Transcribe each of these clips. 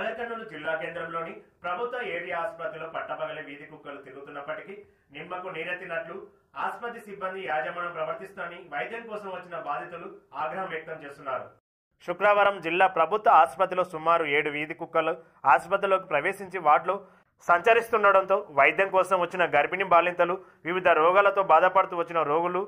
నాగర్ కర్నూలు జిల్లా కేంద్రంలోని ప్రభుత్వ ఏరియా ఆసుపత్రిలో పట్టపగలే వీధి కుక్కలు తిరుగుతున్నప్పటికీ నిమ్మకు నీరెత్తినట్లు ఆసుపత్రి సిబ్బంది యాజమాన్యం ప్రవర్తిస్తుందని వైద్యం కోసం వచ్చిన బాధితులు ఆగ్రహం వ్యక్తం చేస్తున్నారు. శుక్రవారం జిల్లా ప్రభుత్వ ఆసుపత్రిలో సుమారు 7 వీధి కుక్కలు ఆసుపత్రిలోకి ప్రవేశించి వార్డులో సంచరిస్తుండటంతో వైద్యం కోసం వచ్చిన గర్భిణీ బాలింతలు, వివిధ రోగాలతో బాధపడుతూ వచ్చిన రోగులు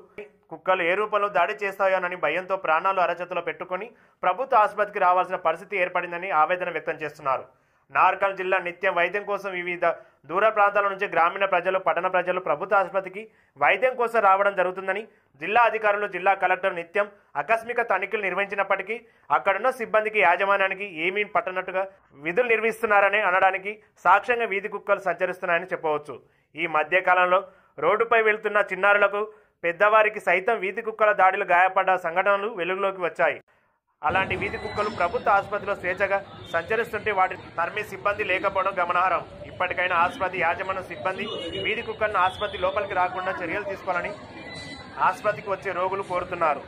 కుక్కలు ఏ రూపంలో దాడి చేస్తాయోనని భయంతో ప్రాణాలు అరచేతిలో పెట్టుకుని ప్రభుత్వ ఆసుపత్రికి రావాల్సిన పరిస్థితి ఏర్పడిందని ఆవేదన వ్యక్తం చేస్తున్నారు. నాగర్ జిల్లా నిత్యం వైద్యం కోసం వివిధ దూర ప్రాంతాల నుంచి గ్రామీణ ప్రజలు, పట్టణ ప్రజలు ప్రభుత్వ ఆసుపత్రికి వైద్యం కోసం రావడం జరుగుతుందని జిల్లా అధికారులు, జిల్లా కలెక్టర్ నిత్యం ఆకస్మిక తనిఖీలు నిర్వహించినప్పటికీ అక్కడున్న సిబ్బందికి, యాజమాన్యానికి ఏమీ పట్టనట్టుగా విధులు నిర్వహిస్తున్నారని అనడానికి సాక్ష్యంగా వీధి కుక్కలు సంచరిస్తున్నాయని చెప్పవచ్చు. ఈ మధ్య కాలంలో రోడ్డుపై వెళ్తున్న చిన్నారులకు, పెద్దవారికి సైతం వీధి కుక్కల దాడిలో గాయపడ్డ సంఘటనలు వెలుగులోకి వచ్చాయి. అలాంటి వీధి కుక్కలు ప్రభుత్వ ఆసుపత్రిలో స్వేచ్ఛగా సంచరిస్తుంటే వాటిని తరిమే సిబ్బంది లేకపోవడం గమనార్హం. ఇప్పటికైనా ఆసుపత్రి యాజమాన్యం సిబ్బంది వీధి కుక్కలను ఆసుపత్రి లోపలికి రాకుండా చర్యలు తీసుకోవాలని ఆసుపత్రికి వచ్చే రోగులు కోరుతున్నారు.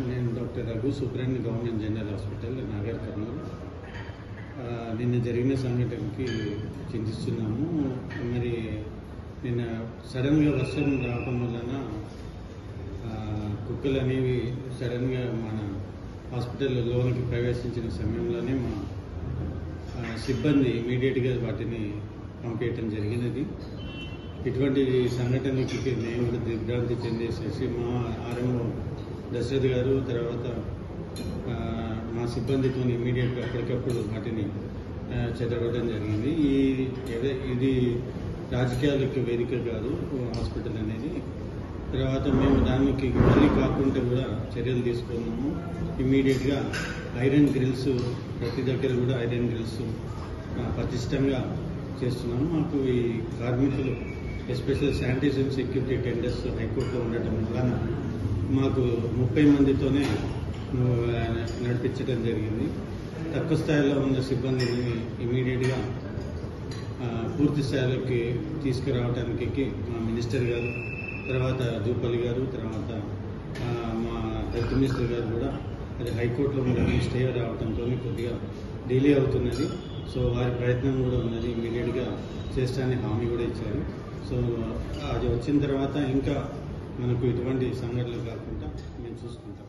నేను doctor Raghu Subrahmanya government general hospital Nagar Kurnool. నిన్న జరిగిన సంఘటనకి చింతిస్తున్నాము. మరి నిన్న సడన్గా వర్షం రావడం వలన కుక్కలు అనేవి సడన్గా మన హాస్పిటల్లో లోనికి ప్రవేశించిన సమయంలోనే మా సిబ్బంది ఇమీడియట్గా వాటిని పంపేయటం జరిగినది. ఇటువంటి సంఘటనలకి నేను కూడా దిగ్భ్రాంతి చెందేసేసి మా ఆర్ఎంఓ దశరథ్ గారు, తర్వాత మా సిబ్బందితో ఇమీడియట్గా అప్పటికప్పుడు వాటిని చెదరవడం జరిగింది. ఇది రాజకీయాలకు వేదిక కాదు హాస్పిటల్ అనేది. తర్వాత మేము దానికి మళ్ళీ కాకుండా కూడా చర్యలు తీసుకున్నాము. ఇమీడియట్గా ఐరన్ గ్రిల్స్ ప్రతి దగ్గర కూడా ఐరన్ గ్రిల్స్ పటిష్టంగా చేస్తున్నాము. మాకు ఈ కార్మికులు ఎస్పెషల్ శానిటేషన్ సెక్యూరిటీ టెండర్స్ హైకోర్టులో ఉండటం వలన మాకు 30 మందితోనే నడిపించడం జరిగింది. తక్కువ స్థాయిలో ఉన్న సిబ్బందిని ఇమీడియట్గా పూర్తి స్థాయిలోకి తీసుకురావడానికి మా మినిస్టర్ గారు, తర్వాత జూపల్లి గారు, తర్వాత మా హెల్త్ మినిస్టర్ గారు కూడా అది హైకోర్టులో ఉన్న స్టే రావడంతో కొద్దిగా డిలే అవుతున్నది. సో వారి ప్రయత్నం కూడా ఉన్నది, ఇమీడియట్గా చేస్తానని హామీ కూడా ఇచ్చారు. సో అది వచ్చిన తర్వాత ఇంకా మనకు ఇటువంటి సంఘటనలు కాకుండా మేము చూసుకుంటాం.